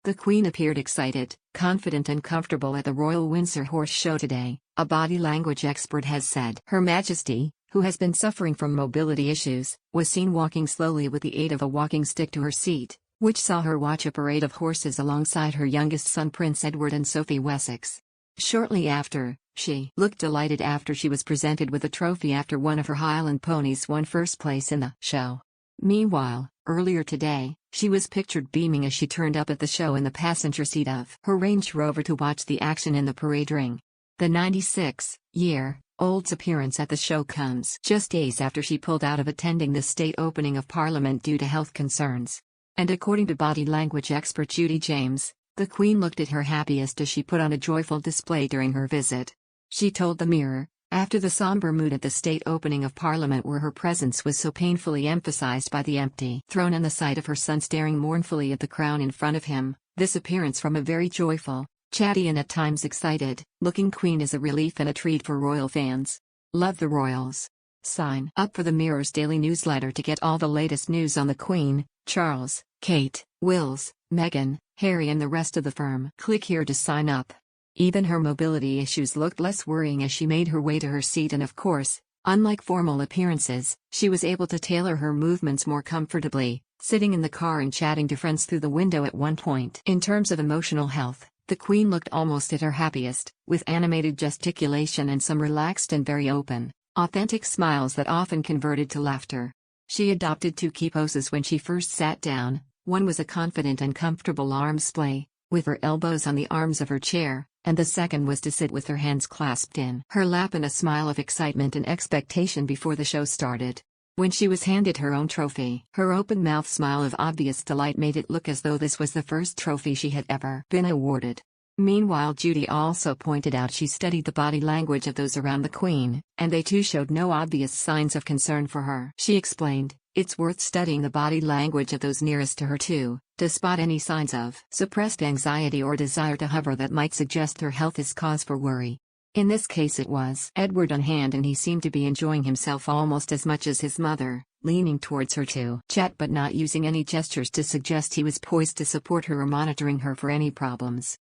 The Queen appeared excited, confident and comfortable at the Royal Windsor Horse Show today, a body language expert has said. Her Majesty, who has been suffering from mobility issues, was seen walking slowly with the aid of a walking stick to her seat, which saw her watch a parade of horses alongside her youngest son Prince Edward and Sophie Wessex. Shortly after, she looked delighted after she was presented with a trophy after one of her Highland ponies won first place in the show. Meanwhile, earlier today, she was pictured beaming as she turned up at the show in the passenger seat of her Range Rover to watch the action in the parade ring. The 96-year-old's appearance at the show comes just days after she pulled out of attending the state opening of Parliament due to health concerns. And according to body language expert Judy James, the Queen looked at her happiest as she put on a joyful display during her visit. She told the Mirror, after the somber mood at the state opening of Parliament where her presence was so painfully emphasized by the empty throne and the sight of her son staring mournfully at the crown in front of him, this appearance from a very joyful, chatty and at times excited-looking Queen is a relief and a treat for royal fans. Love the royals. Sign up for the Mirror's daily newsletter to get all the latest news on the Queen, Charles, Kate, Wills, Meghan, Harry and the rest of the firm. Click here to sign up. Even her mobility issues looked less worrying as she made her way to her seat and of course, unlike formal appearances, she was able to tailor her movements more comfortably, sitting in the car and chatting to friends through the window at one point. In terms of emotional health, the Queen looked almost at her happiest, with animated gesticulation and some relaxed and very open, authentic smiles that often converted to laughter. She adopted two key poses when she first sat down. One was a confident and comfortable arm splay, with her elbows on the arms of her chair, and the second was to sit with her hands clasped in her lap and a smile of excitement and expectation before the show started. When she was handed her own trophy, her open-mouthed smile of obvious delight made it look as though this was the first trophy she had ever been awarded. Meanwhile, Judy also pointed out she studied the body language of those around the Queen, and they too showed no obvious signs of concern for her. She explained, "It's worth studying the body language of those nearest to her too, to spot any signs of suppressed anxiety or desire to hover that might suggest her health is cause for worry." In this case it was Edward on hand and he seemed to be enjoying himself almost as much as his mother, leaning towards her to chat but not using any gestures to suggest he was poised to support her or monitoring her for any problems.